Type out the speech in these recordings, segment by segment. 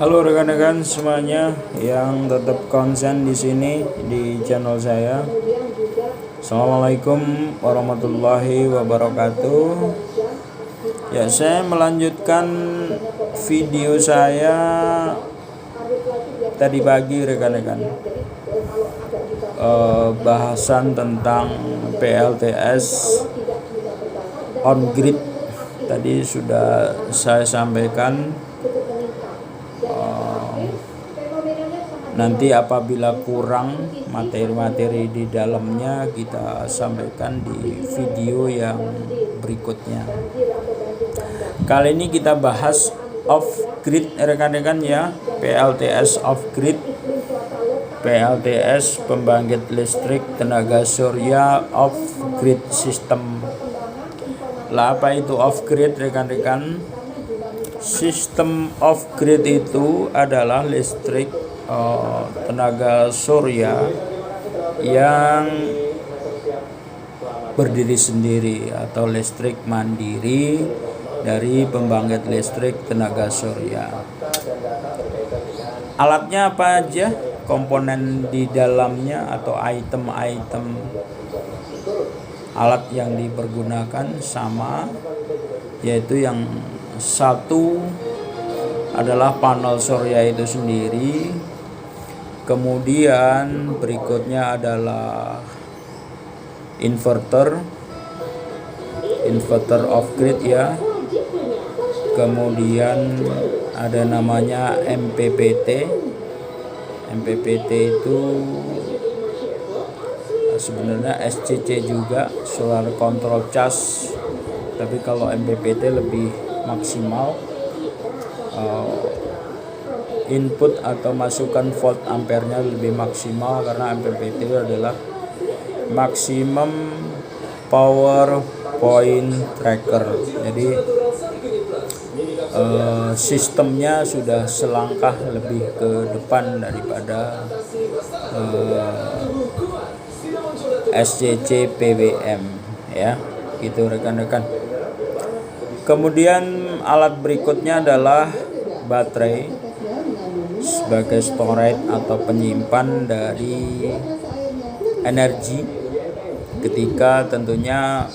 Halo rekan-rekan semuanya yang tetap konsen di sini di channel saya. Assalamualaikum warahmatullahi wabarakatuh. Ya, saya melanjutkan video saya tadi pagi rekan-rekan. Bahasan tentang PLTS on grid tadi sudah saya sampaikan. Nanti apabila kurang materi-materi di dalamnya kita sampaikan di video yang berikutnya. Kali ini kita bahas off grid rekan-rekan ya, PLTS off grid. PLTS pembangkit listrik tenaga surya off grid system. Lah apa itu off grid rekan-rekan? Sistem off grid itu adalah listrik tenaga surya yang berdiri sendiri atau listrik mandiri dari pembangkit listrik tenaga surya. Alatnya apa aja? Komponen di dalamnya atau item-item alat yang dipergunakan sama, yaitu yang satu adalah panel surya itu sendiri. Kemudian berikutnya adalah inverter off grid ya. Kemudian ada namanya MPPT. MPPT itu sebenarnya SCC juga, solar control charge, tapi kalau MPPT lebih maksimal. Input atau masukan volt ampernya lebih maksimal karena MPPT itu adalah maximum power point tracker. Jadi sistemnya sudah selangkah lebih ke depan daripada SCC PWM ya, gitu rekan-rekan. Kemudian alat berikutnya adalah baterai sebagai storage atau penyimpan dari energi ketika tentunya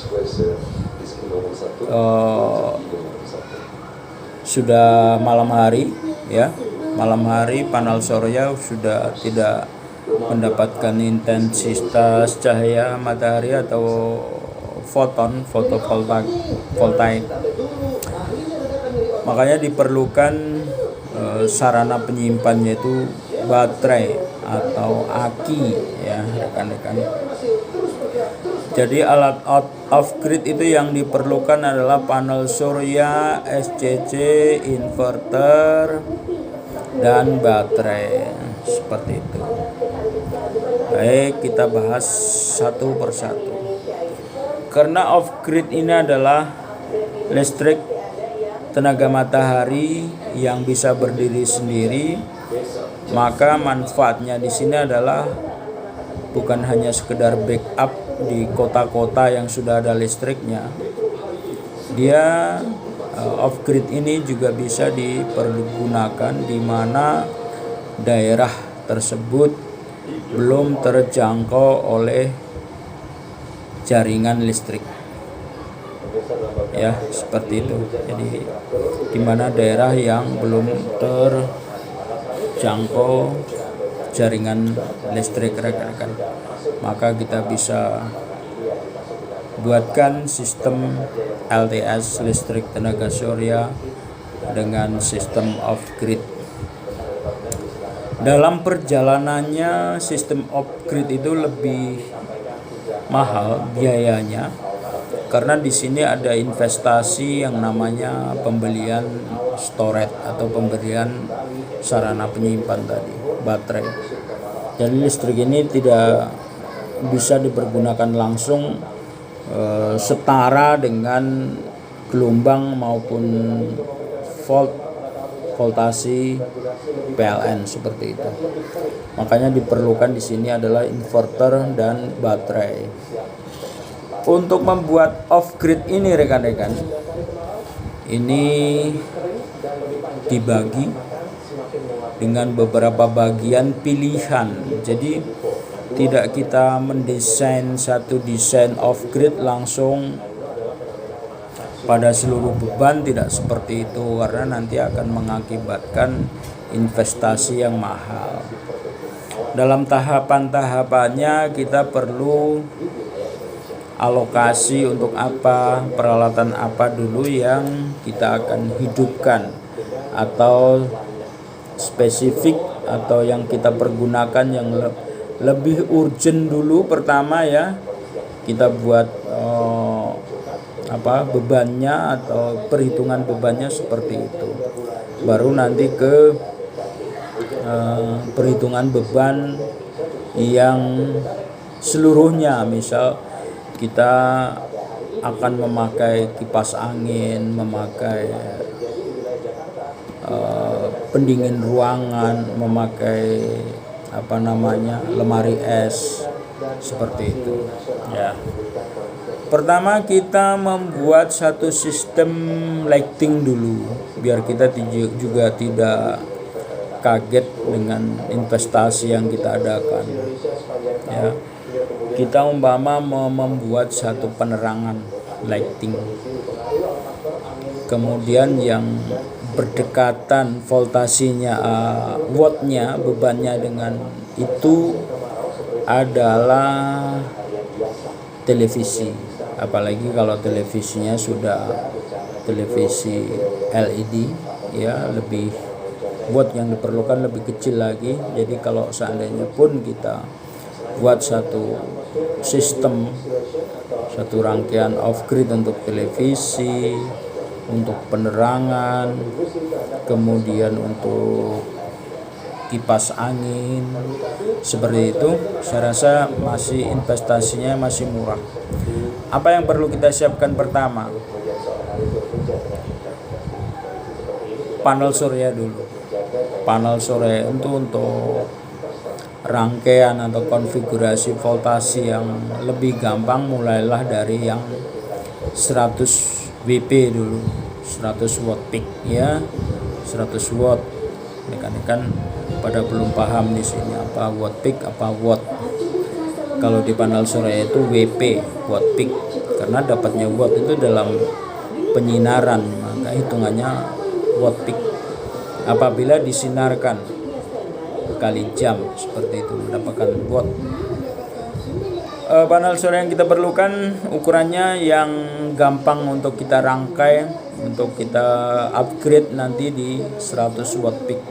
sudah malam hari ya. Malam hari panel surya sudah tidak mendapatkan intensitas cahaya matahari atau fotovoltaik. Makanya diperlukan sarana penyimpan, yaitu baterai atau aki ya rekan-rekan. Jadi alat off grid itu yang diperlukan adalah panel surya, SCC, inverter, dan baterai, seperti itu. Baik, kita bahas satu persatu. Karena off grid ini adalah listrik tenaga matahari yang bisa berdiri sendiri, maka manfaatnya di sini adalah bukan hanya sekedar backup di kota-kota yang sudah ada listriknya. Dia off grid ini juga bisa dipergunakan di mana daerah tersebut belum terjangkau oleh jaringan listrik. Ya, seperti itu. Jadi di mana daerah yang belum terjangkau jaringan listrik rekan-rekan, maka kita bisa buatkan sistem LTS listrik tenaga surya dengan sistem off grid. Dalam perjalanannya sistem off grid itu lebih mahal biayanya, karena di sini ada investasi yang namanya pembelian storage atau pembelian sarana penyimpan tadi, baterai. Jadi listrik ini tidak bisa dipergunakan langsung setara dengan gelombang maupun voltasi PLN seperti itu. Makanya diperlukan di sini adalah inverter dan baterai. Untuk membuat off grid ini rekan-rekan, ini dibagi dengan beberapa bagian pilihan. Jadi tidak kita mendesain satu desain off grid langsung pada seluruh beban, tidak seperti itu, karena nanti akan mengakibatkan investasi yang mahal. Dalam tahapan-tahapannya kita perlu alokasi untuk apa, peralatan apa dulu yang kita akan hidupkan, atau spesifik atau yang kita pergunakan yang lebih urgent dulu. Pertama ya, kita buat bebannya atau perhitungan bebannya seperti itu. Baru nanti ke perhitungan beban yang seluruhnya, misal kita akan memakai kipas angin, memakai pendingin ruangan, memakai lemari es, seperti itu ya. Pertama kita membuat satu sistem lighting dulu, biar kita juga tidak kaget dengan investasi yang kita adakan ya. Kita membuat satu penerangan lighting, kemudian yang berdekatan voltasinya, wattnya, bebannya dengan itu adalah televisi. Apalagi kalau televisinya sudah televisi LED ya, lebih watt yang diperlukan lebih kecil lagi. Jadi kalau seandainya pun kita buat satu sistem, satu rangkaian off grid untuk televisi, untuk penerangan, kemudian untuk kipas angin, seperti itu, saya rasa masih investasinya masih murah. Apa yang perlu kita siapkan? Pertama, panel surya dulu. Panel surya itu untuk rangkaian atau konfigurasi voltasi yang lebih gampang, mulailah dari yang 100 WP dulu, 100 watt peak ya, 100 watt. Rekan-rekan pada belum paham di sini apa watt peak, apa watt. Kalau di panel surya itu WP, watt peak, karena dapatnya watt itu dalam penyinaran, maka hitungannya watt peak. Apabila disinarkan kali jam, seperti itu mendapatkan watt. Panel surya yang kita perlukan ukurannya yang gampang untuk kita rangkai, untuk kita upgrade nanti di 100 watt peak,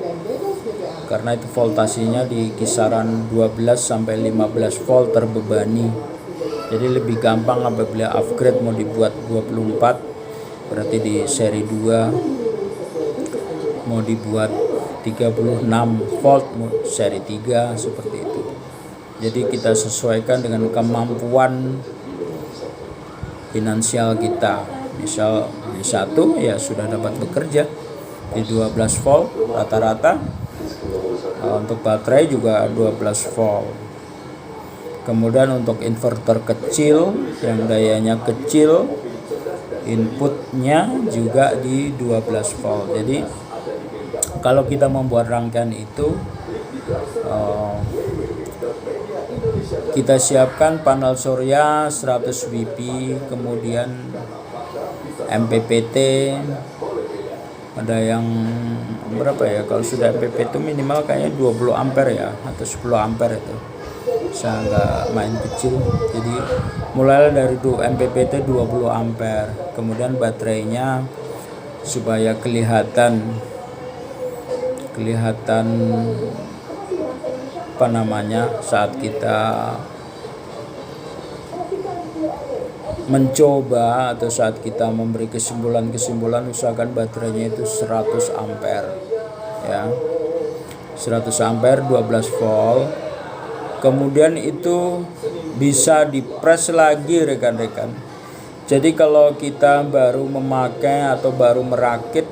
karena itu voltasinya di kisaran 12 sampai 15 volt terbebani. Jadi lebih gampang apabila upgrade mau dibuat 24, berarti di seri 2 mau dibuat 36 volt seri 3, seperti itu. Jadi kita sesuaikan dengan kemampuan finansial kita. Misal di 1 ya sudah dapat bekerja di 12 volt rata-rata. Untuk baterai juga 12 volt. Kemudian untuk inverter kecil yang dayanya kecil, inputnya juga di 12 volt. Jadi kalau kita membuat rangkaian itu, kita siapkan panel surya 100 WP, kemudian MPPT ada yang berapa ya, kalau sudah MPPT itu minimal kayaknya 20 ampere ya, atau 10 ampere itu, saya nggak main kecil. Jadi mulai dari MPPT 20 ampere, kemudian baterainya supaya kelihatan saat kita mencoba atau saat kita memberi kesimpulan, usahakan baterainya itu 100 ampere ya, 100 ampere 12 volt. Kemudian itu bisa dipres lagi rekan-rekan. Jadi kalau kita baru memakai atau baru merakit,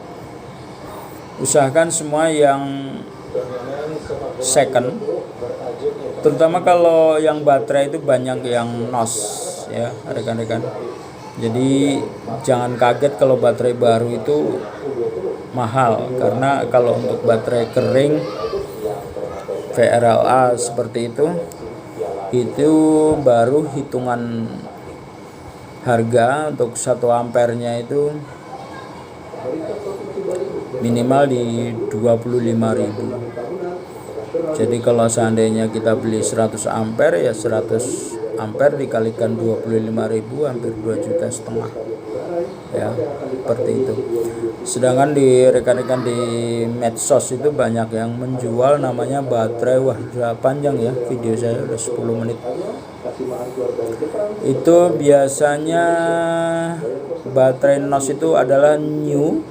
usahakan semua yang second, terutama kalau yang baterai itu banyak yang NOS ya rekan-rekan. Jadi jangan kaget kalau baterai baru itu mahal, karena kalau untuk baterai kering VRLA seperti itu baru hitungan harga untuk 1 ampernya itu minimal di 25.000. Jadi kalau seandainya kita beli 100 ampere ya 100 ampere dikalikan 25.000 hampir 2,5 juta ya, seperti itu. Sedangkan di rekan-rekan di medsos itu banyak yang menjual namanya baterai, wah sudah panjang ya video saya, udah 10 menit. Itu biasanya baterai NOS itu adalah new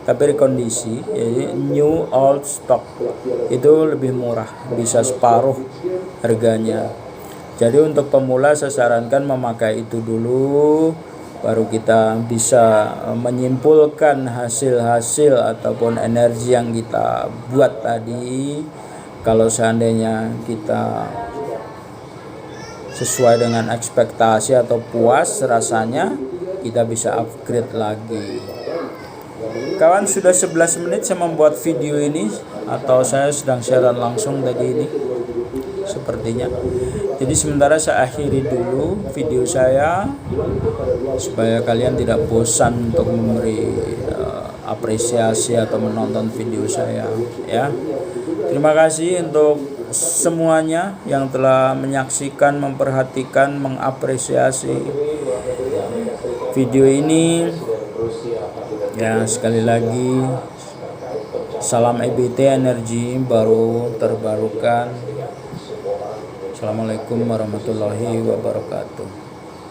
tapi rekondisi, jadi new old stock, itu lebih murah, bisa separuh harganya. Jadi untuk pemula saya sarankan memakai itu dulu, baru kita bisa menyimpulkan hasil-hasil ataupun energi yang kita buat tadi. Kalau seandainya kita sesuai dengan ekspektasi atau puas rasanya, kita bisa upgrade lagi. Kawan, sudah 11 menit saya membuat video ini, atau saya sedang siaran langsung tadi ini sepertinya. Jadi sementara saya akhiri dulu video saya supaya kalian tidak bosan untuk memberi apresiasi atau menonton video saya ya. Terima kasih untuk semuanya yang telah menyaksikan, memperhatikan, mengapresiasi video ini. Ya, sekali lagi salam EBT, energi baru terbarukan. Assalamualaikum warahmatullahi wabarakatuh.